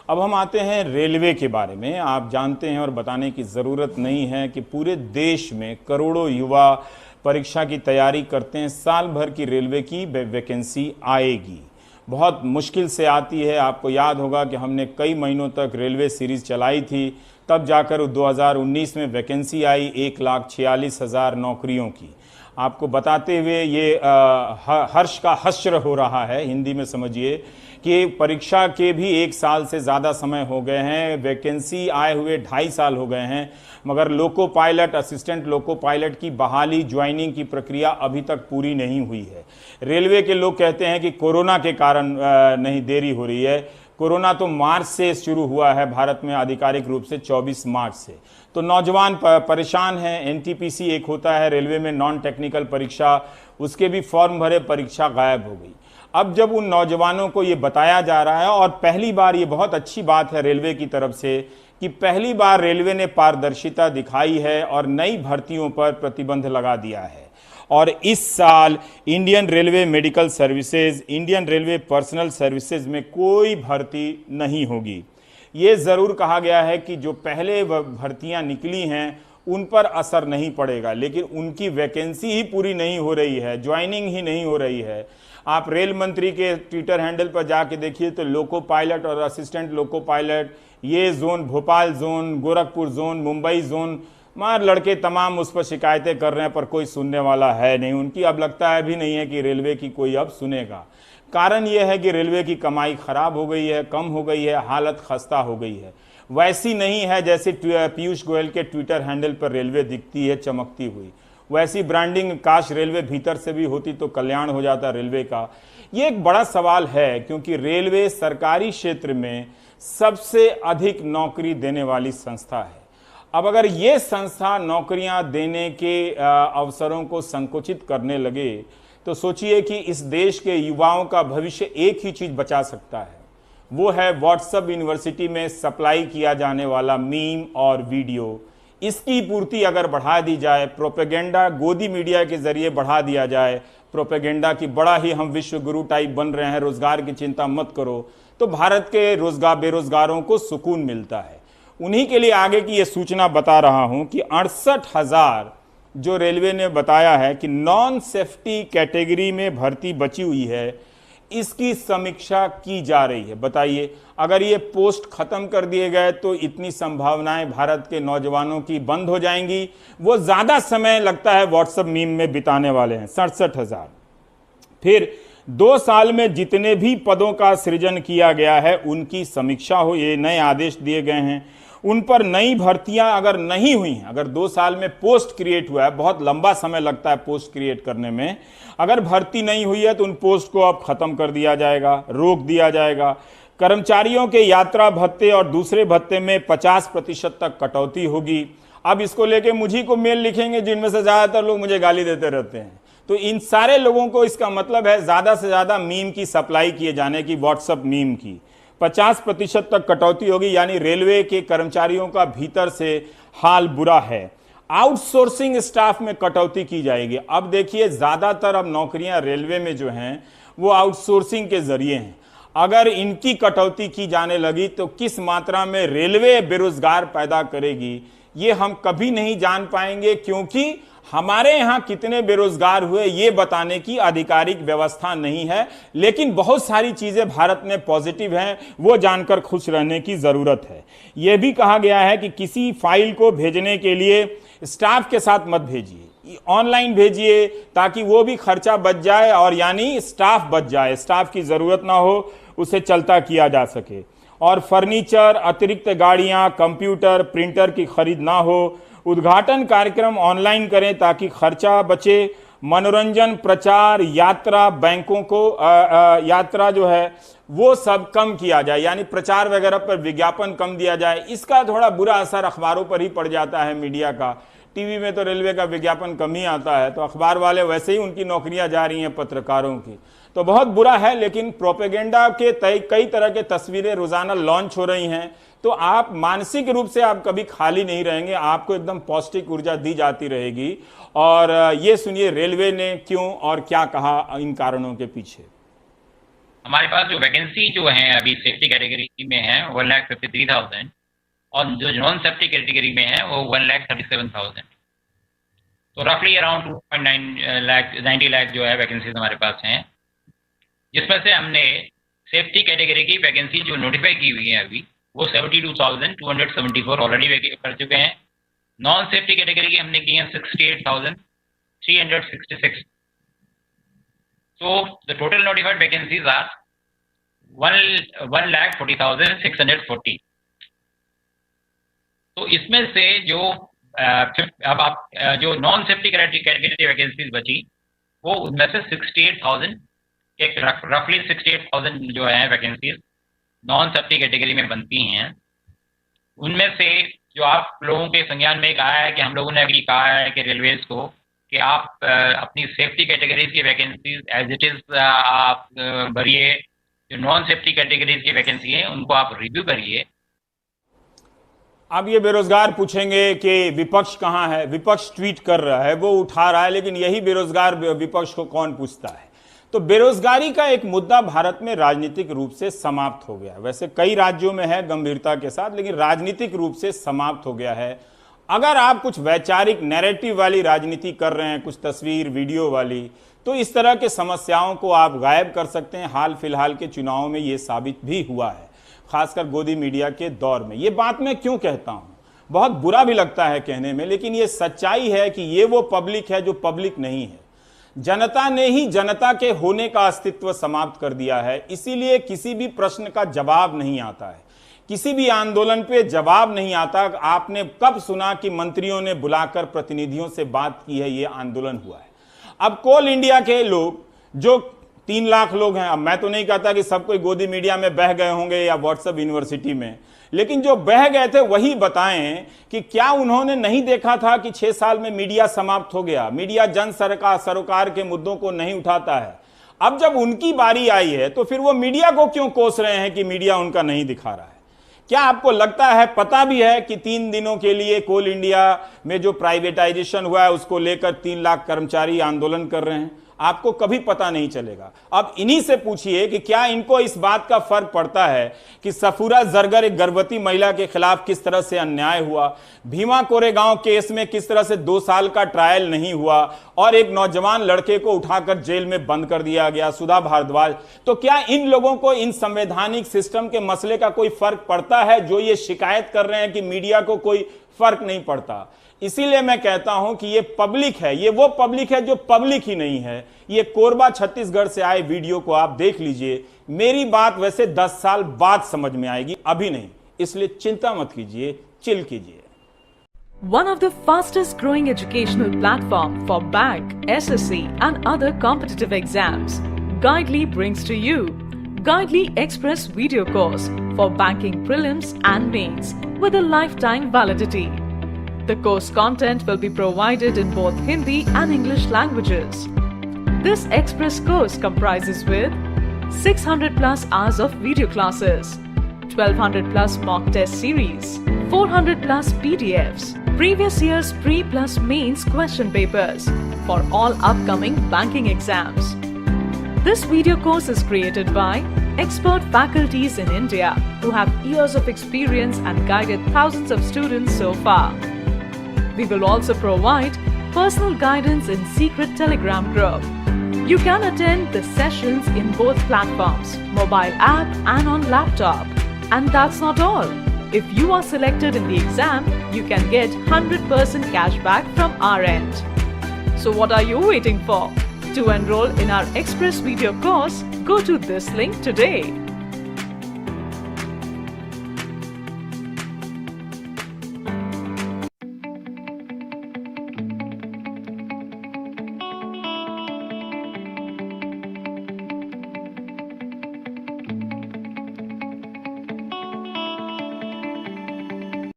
अब हम आते हैं रेलवे के बारे में। आप जानते हैं और बताने की ज़रूरत नहीं है कि पूरे देश में करोड़ों युवा परीक्षा की तैयारी करते हैं। साल भर की रेलवे की वैकेंसी आएगी, बहुत मुश्किल से आती है। आपको याद होगा कि हमने कई महीनों तक रेलवे सीरीज़ चलाई थी, तब जाकर 2019 में वैकेंसी आई 1,46,000 नौकरियों की। आपको बताते हुए ये हर्ष का हश्र हो रहा है, हिंदी में समझिए कि परीक्षा के भी 1 साल से ज़्यादा समय हो गए हैं, वैकेंसी आए हुए 2.5 साल हो गए हैं, मगर loco pilot, assistant loco pilot की बहाली, ज्वाइनिंग की प्रक्रिया अभी तक पूरी नहीं हुई है। रेलवे के लोग कहते हैं कि कोरोना के कारण नहीं देरी हो रही है। कोरोना तो मार्च से शुरू हुआ है भारत में, आधिकारिक रूप से 24 मार्च से। तो नौजवान परेशान हैं। एनटीपीसी एक होता है रेलवे में, नॉन टेक्निकल परीक्षा, उसके भी फॉर्म भरे, परीक्षा गायब हो गई। अब जब उन नौजवानों को ये बताया जा रहा है, और पहली बार, ये बहुत अच्छी बात है रेलवे की तरफ से कि पहली बार रेलवे ने पारदर्शिता दिखाई है और नई भर्तियों पर प्रतिबंध लगा दिया है। और इस साल Indian railway medical services, Indian railway personal services में कोई भर्ती नहीं होगी। ये ज़रूर कहा गया है कि जो पहले भर्तियां निकली हैं उन पर असर नहीं पड़ेगा, लेकिन उनकी वैकेंसी ही पूरी नहीं हो रही है, ज्वाइनिंग ही नहीं हो रही है। आप रेल मंत्री के ट्विटर हैंडल पर जाके देखिए तो लोको पायलट और असिस्टेंट लोको पायलट, ये zone, Bhopal zone, Gorakhpur zone, Mumbai zone, मार लड़के तमाम उस पर शिकायतें कर रहे हैं, पर कोई सुनने वाला है नहीं। उनकी अब लगता है भी नहीं है कि रेलवे की कोई अब सुनेगा। कारण यह है कि रेलवे की कमाई खराब हो गई है, कम हो गई है, हालत खस्ता हो गई है। वैसी नहीं है जैसे पीयूष गोयल के ट्विटर हैंडल पर रेलवे दिखती है चमकती हुई। वैसी ब्रांडिंग काश रेलवे भीतर से भी होती तो कल्याण हो जाता रेलवे का। ये एक बड़ा सवाल है, क्योंकि रेलवे सरकारी क्षेत्र में सबसे अधिक नौकरी देने वाली संस्था है। अब अगर ये संस्था नौकरियां देने के अवसरों को संकुचित करने लगे तो सोचिए कि इस देश के युवाओं का भविष्य एक ही चीज बचा सकता है, वो है व्हाट्सएप यूनिवर्सिटी में सप्लाई किया जाने वाला मीम और वीडियो। इसकी पूर्ति अगर बढ़ा दी जाए, प्रोपेगेंडा गोदी मीडिया के जरिए बढ़ा दिया जाए, प्रोपेगेंडा की बड़ा ही हम विश्व गुरु टाइप बन रहे हैं, रोजगार की चिंता मत करो, तो भारत के बेरोजगारों को सुकून मिलता है। उन्हीं के लिए आगे की ये सूचना बता रहा हूं कि 68,000 जो रेलवे ने बताया है कि नॉन सेफ्टी कैटेगरी में भर्ती बची हुई है, इसकी समीक्षा की जा रही है। बताइए, अगर ये पोस्ट खत्म कर दिए गए तो इतनी संभावनाएं भारत के नौजवानों की बंद हो जाएंगी। वो ज्यादा समय लगता है व्हाट्सएप मीम में बिताने वाले हैं, 67,000। फिर 2 साल में जितने भी पदों का सृजन किया गया है उनकी समीक्षा हो, ये नए आदेश दिए गए हैं। उन पर नई भर्तियां अगर नहीं हुई हैं, अगर 2 साल में पोस्ट क्रिएट हुआ है, बहुत लंबा समय लगता है पोस्ट क्रिएट करने में, अगर भर्ती नहीं हुई है तो उन पोस्ट को अब खत्म कर दिया जाएगा, रोक दिया जाएगा। कर्मचारियों के यात्रा भत्ते और दूसरे भत्ते में 50% तक कटौती होगी। अब इसको लेके मुझी को मेल लिखेंगे जिनमें से ज्यादातर लोग मुझे गाली देते रहते हैं। तो इन सारे लोगों को इसका मतलब है ज्यादा से ज्यादा मीम की सप्लाई किए जाने की, व्हाट्सएप मीम की 50% तक कटौती होगी। यानी रेलवे के कर्मचारियों का भीतर से हाल बुरा है। आउटसोर्सिंग स्टाफ में कटौती की जाएगी। अब देखिए, ज्यादातर अब नौकरियां रेलवे में जो हैं वो आउटसोर्सिंग के जरिए हैं। अगर इनकी कटौती की जाने लगी तो किस मात्रा में रेलवे बेरोजगार पैदा करेगी ये हम कभी नहीं जान पाएंगे, क्योंकि हमारे यहां कितने बेरोजगार हुए ये बताने की आधिकारिक व्यवस्था नहीं है। लेकिन बहुत सारी चीजें भारत में पॉजिटिव हैं, वो जानकर खुश रहने की जरूरत है। यह भी कहा गया है कि किसी फाइल को भेजने के लिए स्टाफ के साथ मत भेजिए, ऑनलाइन भेजिए, ताकि वो भी खर्चा बच जाए और यानी स्टाफ बच जाए, स्टाफ की जरूरत ना हो, उसे चलता किया जा सके। और फर्नीचर, अतिरिक्त गाड़ियां, कंप्यूटर, प्रिंटर की खरीद ना हो। उद्घाटन कार्यक्रम ऑनलाइन करें ताकि खर्चा बचे। मनोरंजन, प्रचार, यात्रा, बैंकों को यात्रा जो है वो सब कम किया जाए, यानी प्रचार वगैरह पर विज्ञापन कम दिया जाए। इसका थोड़ा बुरा असर अखबारों पर ही पड़ जाता है, मीडिया का। टीवी में तो रेलवे का विज्ञापन कम ही आता है, तो अखबार वाले वैसे ही उनकी नौकरियां जा रही हैं पत्रकारों की, तो बहुत बुरा है। लेकिन प्रोपेगेंडा के कई तरह के तस्वीरें रोजाना लॉन्च हो रही हैं, तो आप मानसिक रूप से आप कभी खाली नहीं रहेंगे, आपको एकदम पौष्टिक ऊर्जा दी जाती रहेगी। और ये सुनिए रेलवे ने क्यों और क्या कहा इन कारणों के पीछे। हमारे पास जो वैकेंसी जो है अभी सेफ्टी कैटेगरी में है 1,53,000 और जो नॉन सेफ्टी कैटेगरी में है वो 1,37,000। तो रफली अराउंड 2.9 लाख 90 लाख जो है वैकेंसीज हमारे पास हैं, जिसमें से हमने सेफ्टी कैटेगरी की वैकेंसी जो नोटिफाई की हुई है अभी वो 72,274 ऑलरेडी कर चुके हैं। नॉन सेफ्टी कैटेगरी की हमने की है 68,366। So the total notified vacancies are 1,40,640। तो इसमें से जो अब आप जो नॉन सेफ्टी कैटेगरी वैकेंसीज बची वो उनमें से 68,000 एक रफली 68,000 जो है वैकेंसीज नॉन सेफ्टी कैटेगरी में बनती हैं। उनमें से जो आप लोगों के संज्ञान में कहा है कि हम लोगों ने अभी कहा है कि रेलवेज को कि आप अपनी सेफ्टी कैटेगरीज की वैकेंसीज एज इट इज आप भरिए, जो नॉन सेफ्टी कैटेगरीज की वैकेंसी है उनको आप रिव्यू करिए। अब ये बेरोजगार पूछेंगे कि विपक्ष कहाँ है, विपक्ष ट्वीट कर रहा है, वो उठा रहा है, लेकिन यही बेरोजगार विपक्ष को कौन पूछता है। तो बेरोजगारी का एक मुद्दा भारत में राजनीतिक रूप से समाप्त हो गया। वैसे कई राज्यों में है गंभीरता के साथ, लेकिन राजनीतिक रूप से समाप्त हो गया है। अगर आप कुछ वैचारिक नैरेटिव वाली राजनीति कर रहे हैं, कुछ तस्वीर वीडियो वाली, तो इस तरह के समस्याओं को आप गायब कर सकते हैं। हाल फिलहाल के चुनाव में ये साबित भी हुआ है, खासकर गोदी मीडिया के दौर में। ये बात मैं क्यों कहता हूं, बहुत बुरा भी लगता है कहने में, लेकिन ये सच्चाई है कि ये वो पब्लिक है जो पब्लिक नहीं है। जनता ने ही जनता के होने का अस्तित्व समाप्त कर दिया है। इसीलिए किसी भी प्रश्न का जवाब नहीं आता है, किसी भी आंदोलन पे जवाब नहीं आता। आपने कब सुना कि मंत्रियों ने बुलाकर प्रतिनिधियों से बात की है, ये आंदोलन हुआ है। अब कोल इंडिया के लोग जो 3 लाख लोग हैं, अब मैं तो नहीं कहता कि सब कोई गोदी मीडिया में बह गए होंगे या व्हाट्सएप यूनिवर्सिटी में, लेकिन जो बह गए थे वही बताएं कि क्या उन्होंने नहीं देखा था कि 6 साल में मीडिया समाप्त हो गया। मीडिया जन सरोकार के मुद्दों को नहीं उठाता है। अब जब उनकी बारी आई है तो फिर वो मीडिया को क्यों कोस रहे हैं कि मीडिया उनका नहीं दिखा रहा है। क्या आपको लगता है, पता भी है कि 3 दिनों के लिए कोल इंडिया में जो प्राइवेटाइजेशन हुआ है उसको लेकर 3 लाख कर्मचारी आंदोलन कर रहे हैं? आपको कभी पता नहीं चलेगा। अब इन्हीं से पूछिए कि क्या इनको इस बात का फर्क पड़ता है कि सफूरा जरगर एक गर्भवती महिला के खिलाफ किस तरह से अन्याय हुआ, भीमा कोरेगांव केस में किस तरह से 2 साल का ट्रायल नहीं हुआ और एक नौजवान लड़के को उठाकर जेल में बंद कर दिया गया, सुधा भारद्वाज। तो क्या इन लोगों को इन संवैधानिक सिस्टम के मसले का कोई फर्क पड़ता है, जो ये शिकायत कर रहे हैं कि मीडिया को कोई फर्क नहीं पड़ता? इसीलिए मैं कहता हूं कि ये पब्लिक है, ये वो पब्लिक है जो पब्लिक ही नहीं है। ये कोरबा छत्तीसगढ़ से आए वीडियो को आप देख लीजिए। मेरी बात वैसे 10 साल बाद समझ में आएगी, अभी नहीं, इसलिए चिंता मत कीजिए, चिल कीजिए। One of the fastest growing educational platform for bank, SSC and other competitive exams, Guidely brings to you Guidely Express video course for banking prelims and mains with a lifetime validity. The course content will be provided in both Hindi and English languages. This express course comprises with 600 plus hours of video classes, 1200 plus mock test series, 400 plus PDFs, previous year's pre plus mains question papers for all upcoming banking exams. This video course is created by expert faculties in India who have years of experience and guided thousands of students so far. We will also provide personal guidance in secret Telegram group. You can attend the sessions in both platforms, mobile app and on laptop. And that's not all. If you are selected in the exam, you can get 100% cashback from our end. So what are you waiting for? To enroll in our Express video course, go to this link today.